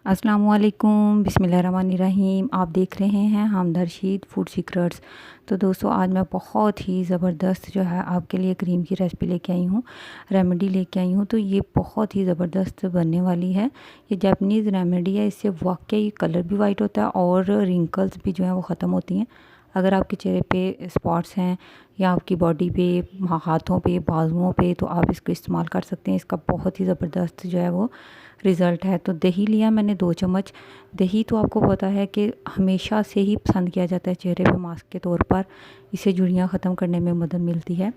अस्सलामुअलैकुम बिस्मिल्लाहिर्रहमानिर्रहीम। आप देख रहे हैं हमदर्द फूड सीक्रेट्स। तो दोस्तों, आज मैं बहुत ही ज़बरदस्त जो है आपके लिए क्रीम की रेसिपी लेके आई हूँ, रेमेडी लेके आई हूँ। तो ये बहुत ही ज़बरदस्त बनने वाली है। ये जापानीज़ रेमेडी है, इससे वाकई कलर भी वाइट होता है और रिंकल्स भी जो है वो ख़त्म होती हैं। अगर आपके चेहरे पे स्पॉट्स हैं या आपकी बॉडी पे, हाथों पे, बाजुओं पे, तो आप इसको इस्तेमाल कर सकते हैं। इसका बहुत ही ज़बरदस्त जो है वो रिज़ल्ट है। तो दही लिया मैंने 2 चम्मच। दही तो आपको पता है कि हमेशा से ही पसंद किया जाता है चेहरे पे मास्क के तौर पर। इससे झुर्रियाँ ख़त्म करने में मदद मिलती है।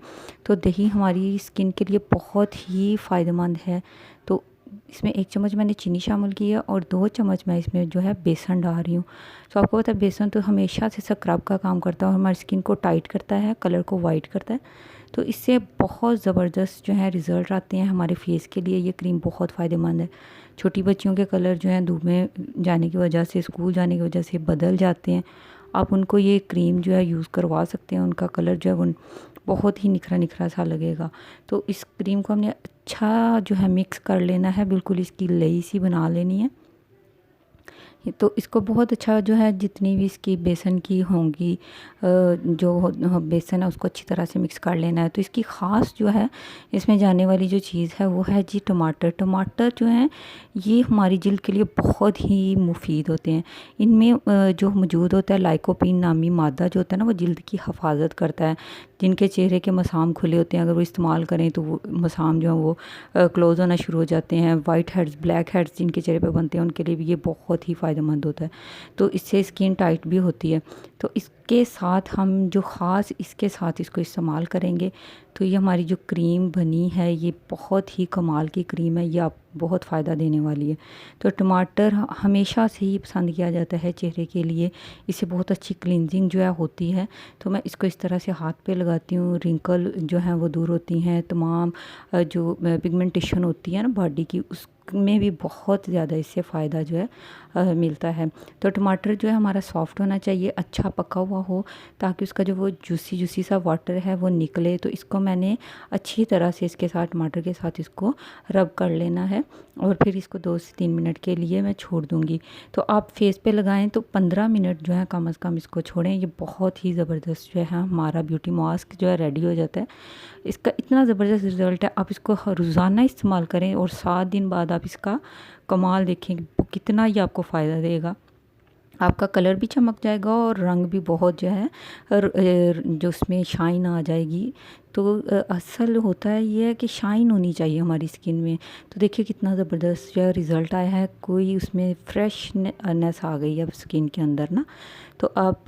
तो दही हमारी स्किन के लिए बहुत ही फ़ायदेमंद है। तो इसमें 1 चम्मच मैंने चीनी शामिल की है और 2 चम्मच मैं इसमें जो है बेसन डाल रही हूँ। तो आपको पता है बेसन तो हमेशा से स्क्रब का काम करता है और हमारी स्किन को टाइट करता है, कलर को वाइट करता है। तो इससे बहुत ज़बरदस्त जो है रिज़ल्ट आते हैं हमारे फेस के लिए। ये क्रीम बहुत फ़ायदेमंद है। छोटी बच्चियों के कलर जो हैं धूप में जाने की वजह से, स्कूल जाने की वजह से बदल जाते हैं। आप उनको ये क्रीम जो है यूज़ करवा सकते हैं। उनका कलर जो है वो बहुत ही निखरा निखरा सा लगेगा। तो इस क्रीम को हमने अच्छा जो है मिक्स कर लेना है, बिल्कुल इसकी लेई सी बना लेनी है। तो इसको बहुत अच्छा जो है जितनी भी इसकी बेसन की होंगी, जो बेसन है उसको अच्छी तरह से मिक्स कर लेना है। तो इसकी ख़ास जो है इसमें जाने वाली जो चीज़ है वो है जी टमाटर। टमाटर जो हैं ये हमारी जिल्द के लिए बहुत ही मुफीद होते हैं। इनमें जो मौजूद होता है लाइकोपीन नामी मादा जो होता है ना, वो जिल्द की हफाजत करता है। जिनके चेहरे के मसाम खुले होते हैं, अगर वो इस्तेमाल करें तो वो मसाम जो है वो क्लोज़ होना शुरू हो जाते हैं। वाइट हेड्स, ब्लैक हेड्स जिनके चेहरे पे बनते हैं उनके लिए भी ये बहुत ही फ़ायदेमंद होता है। तो इससे स्किन टाइट भी होती है। तो इसके साथ हम जो ख़ास इसके साथ इसको इस्तेमाल करेंगे तो ये हमारी जो क्रीम बनी है ये बहुत ही कमाल की क्रीम है। ये आप बहुत फ़ायदा देने वाली है। तो टमाटर हमेशा से ही पसंद किया जाता है चेहरे के लिए। इससे बहुत अच्छी क्लींजिंग जो है होती है। तो मैं इसको इस तरह से हाथ पे लगाती हूँ, रिंकल जो हैं वो दूर होती हैं। तमाम जो पिगमेंटेशन होती है ना बॉडी की, उसमें भी बहुत ज़्यादा इससे फ़ायदा जो है मिलता है। तो टमाटर जो है हमारा सॉफ्ट होना चाहिए, अच्छा पका हुआ हो, ताकि उसका जो वो जूसी जूसी सा वाटर है वो निकले। तो इसको मैंने अच्छी तरह से इसके साथ, टमाटर के साथ इसको रब कर लेना है और फिर इसको 2 से 3 मिनट के लिए मैं छोड़ दूँगी। तो आप फेस पे लगाएं तो 15 मिनट जो है कम से कम इसको छोड़ें। ये बहुत ही ज़बरदस्त जो है हमारा ब्यूटी मास्क जो है रेडी हो जाता है। इसका इतना ज़बरदस्त रिज़ल्ट है, आप इसको रोज़ाना इस्तेमाल करें और 7 दिन बाद आप इसका कमाल देखेंगे कितना ये आपको फ़ायदा देगा। आपका कलर भी चमक जाएगा और रंग भी बहुत जो है जो उसमें शाइन आ जाएगी। तो असल होता है ये है कि शाइन होनी चाहिए हमारी स्किन में। तो देखिए कितना ज़बरदस्त जो रिज़ल्ट आया है, कोई उसमें फ्रेशनेस आ गई है स्किन के अंदर ना। तो आप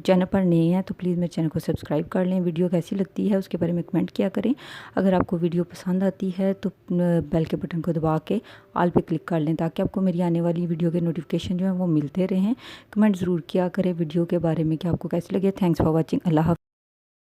चैनल पर नए हैं तो प्लीज़ मेरे चैनल को सब्सक्राइब कर लें। वीडियो कैसी लगती है उसके बारे में कमेंट किया करें। अगर आपको वीडियो पसंद आती है तो बेल के बटन को दबा के ऑल पे क्लिक कर लें, ताकि आपको मेरी आने वाली वीडियो के नोटिफिकेशन जो है वो मिलते रहें। कमेंट ज़रूर किया करें वीडियो के बारे में कि आपको कैसी लगे। Thanks for watching. अल्लाह हाफ़िज़।